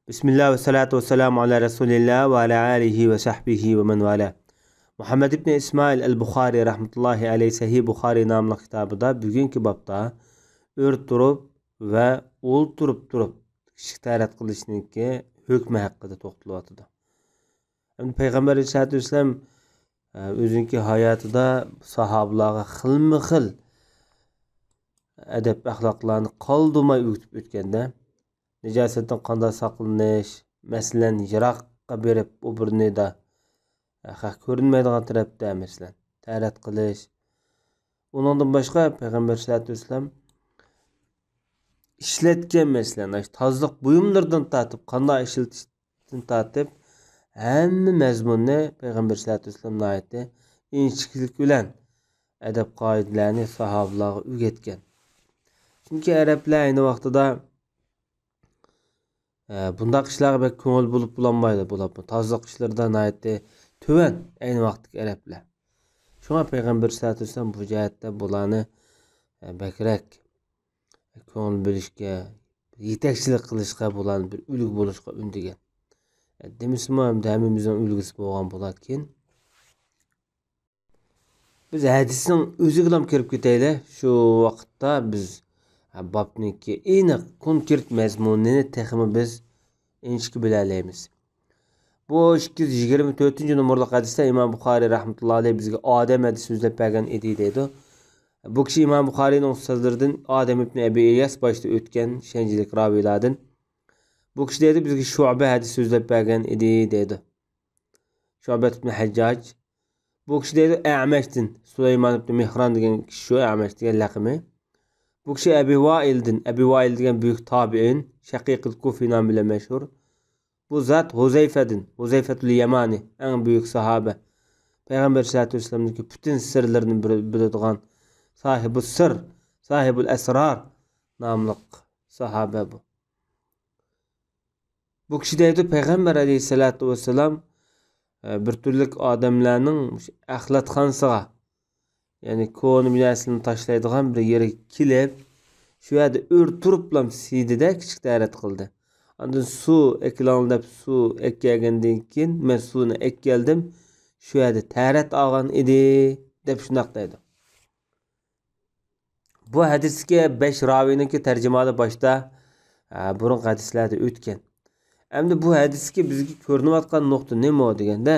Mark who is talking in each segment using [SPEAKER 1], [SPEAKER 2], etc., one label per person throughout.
[SPEAKER 1] Bismillah ve salatu ve selamu ala Resulillah ve ala alihi ve sahbihi ve men vala. Muhammed ibn İsmail el-Bukhari rahmetullahi aleyhi Sahih Bukhari namlı kitabıda bugünkü babda örtürüp ve turup kişi tarat kılışınki hükmü hakkında toxtalatıdı. Hem Peygamber Aleyhisselatü Vesselam özünki hayatıda sahabalarga xilma-xil edep ahlaklarını qaldırmay öğütüp ötkende necasetten qanday saqlanish, masalan, yiroqqa berib u birini da ko'rinmaydigan tarafda masalan tarat qilish. Uningdan boshqa Payg'ambar sollallohu alayhi vasallam ishlatgan masalan tozliq buyumlaridan tortib, qanday ishlatishdan tortib hamma mazmunni Payg'ambar sollallohu alayhi vasallam aytdi. Inchiklik bilan adab qoidalarni sahobalarga o'rgatgan. Chunki arablar ayni vaqtida bundaq ishlarga bek ko'ngil bo'lib bulanmaydi bo'lib. Tozliq ishlarida aytdi tuvan ayni vaqtdagi arablar. Shunga Payg'ambar sollallohu alayhi vasallam bu jihatda bularni bakrak ko'ngil bo'lishga, yetakchilik qilishga, bularni bir ulug' bo'lishga undigan. Demismi ham hammamizning ulgusi bo'lgan bo'larkan. Biz hadisning o'ziga ham kirib ketaylik. Shu vaqtda biz babniki aniq konkret mazmunini texmi biz inchki bilalaymiz. Bu 224-numurli hadisda İmam Buxoriy rahmetullahi alayhi bizga Adem hadisi so'zlab bergan edi deydi. Bu kishi İmam Buxoriyning ustozlaridan Adem ibn Abi Iyas boshda o'tgan shanjilik raviylardan. Bu kishi deydi bizga Shu'ba hadisi so'zlab bergan edi deydi. Shu'ba ibn Hajjaj. Bu kishi deydi A'mashdan Sulaymon ibn Mihran degan kishi shu A'mash degan laqami. Bu kishi Abi Vail degan büyük tabi'in, Shaqiq al-Kufi nomi bilan mashhur. Bu zat Huzayfatul Yamani, eng büyük sahabe. Peygamber sallallohu alayhi vasallamning bütün sirlarini biladigan sahibul sir, sahibul esrar nomli sahabe bu. Bu kishi deydi Peygamber aleyhissalatu vesselam bir türlük odamlarning axlatxonasiga, ya'ni ko'ni binasini tashlaydigan bir yerga kelib, shu yerda o'rturiblam sidida kichik tarat qildi. Ondan suv eklanlab suv ekkagandan keyin men suvni ekkaldim, shu yerda tarat olgan edi deb shunaq deydi. Bu hadisga 5 raviyniki tarjimasi boshda burun hadislarda o'tgan. Endi bu hadisga bizga ko'rinayotgan nuqta nima deganda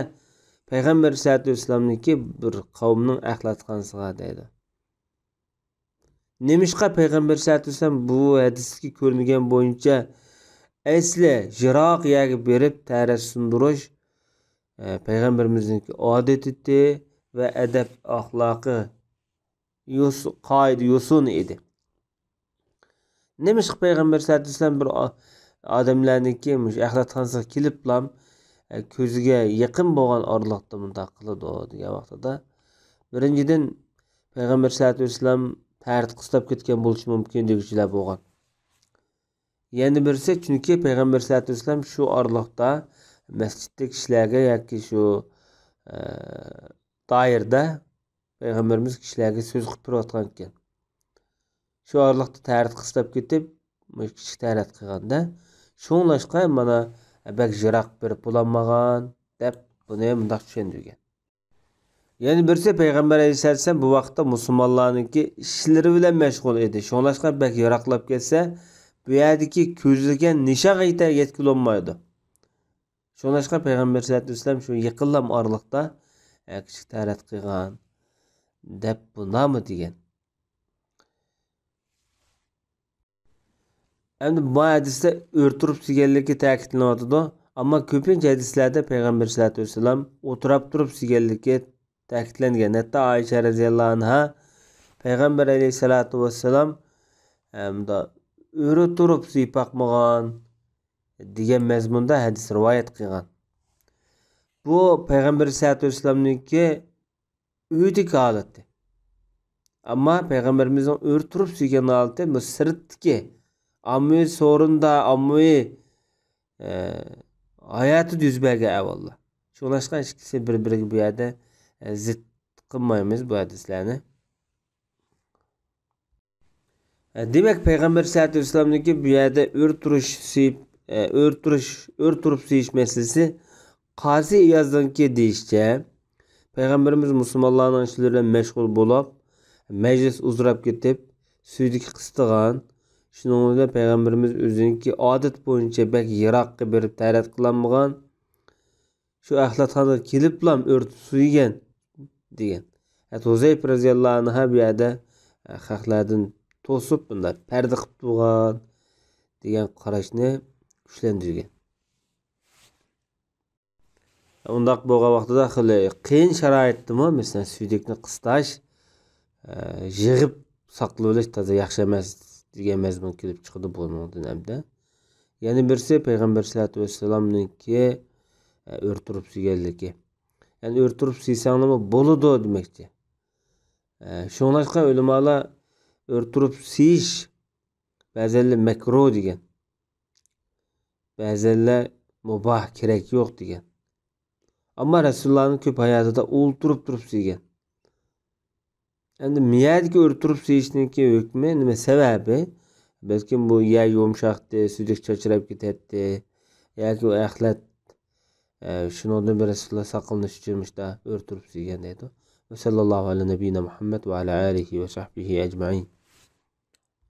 [SPEAKER 1] Payg'ambar sollallohu alayhi vasallamniki bir qavmning axlatxonasiga deydi. Nemishqa Payg'ambar sollallohu alayhi vasallam bu hadisga ko'ringan bo'yicha asli jiroq yerga berib tarat sundirish Payg'ambarimizning odati va adab axloqi qoida yo'sun edi. Nemishqa Payg'ambar sollallohu alayhi vasallam bir odamlarniki axlatxonasiga keliblam ko'ziga yaqin bo'lgan oraliqda bunday qiladi degan vaqtida birinchidan Payg'ambar sollallohu alayhi vasallam tarat qistab ketgan bo'lishi mumkin deguchilar bo'lgan. Yana birisi chunki Payg'ambar sollallohu alayhi vasallam shu oraliqda masjiddagi kishilarga yoki shu doirda Payg'ambarimiz kishilarga so'z qilib turayotgan ekan. Shu oraliqda tarat qistab ketib, kichik tarat qilganda shunglashqa mana bak jiroq berib bo'lmagan deb buni bunday tushundirgan. Yani birisi Peygamber Aleyhisselam bu vaqtda musulmonlarniki ishlari bilan mashg'ul edi. Shunglashqa bak yiroqlab ketsa, bu yerdagi ko'zlagan nishonga yetkilolmaydi. Shunglashqa Peygamber sallallohu alayhi vasallam shu yaqinlam oraliqda kichik tarat qilgan deb bu nomi degan. Endi bu hadisda o'rtirib siganligi ta'kidlanadi, ammo ko'pincha hadislarda Payg'ambar sollallohu alayhi vasallam o'tirib turib siganligi ta'kidlangan. Hatta Aisha radhiyallohu anha Payg'ambar alayhissalatu vassalam o'ri turib siypaqmagan degan mazmunda hadis rivoyat qilgan. Bu Payg'ambar sollallohu alayhi vasallamniki uydagi holati. Ammo Payg'ambarimizning o'ri turib siygan holati bu sirtdiki ammoviy so'rinda ammoviy hayoti yuz bergan avvallar. Shunlashqa ikkisi bir-biriga bu yerda zid qilmaymiz bu hadislarni. Demak Payg'ambar sollallohu alayhi vasallamniki bu yerda o'rturish siyib örtürüp süyiş meselesi Qazi İyaz'danki deyişçe Peygamberimiz Müslümanların işleriyle meşgul bulup meclis uzurap ketip süydiki kıstıgan şunun da Peygamberimiz özünki adet boyunca belki yiraqqa berip tayrat kılanmagan şu ahlatxanaga keliplam örtüp suygan degan. Huzayf radhiyallohu anhu bu yerda xalqlardan to'sib bunda parda qilib turgan degan qarashni kuchlantirgan. Undaq bo'lgan vaqtida xili qiyin sharoitdimi, masalan, suydekni qistash, yig'ib saqlab olish toza yaxshi emas degan mazmun kelib chiqdi bundan hamda. Yana birisi Payg'ambar sollallohu alayhi vasallamningki o'rtirib suyganligi. Ya'ni o'rtirib suysangmi bo'ladi demoqchi. Shuningdek ulamolar o'rtirib suyish ba'zanlar makruh degan. Ba'zanlar mubah kerak yo'q degan. Ammo Rasulullohning ko'p hayotida o'ltirib turib suygan. Endi miyadagi o'rtirib suyishninki hukmi nima sababi? Balkim bu ya yumshoqdi, sudek chachirab ketadi, yoki u axlat shundan bir Rasululloh saqlanish uchunmishda o'rtirib suygan deydi. Va sallallohu alayhi nabiyina Muhammad va ala alihi va sahbihi ajma'in.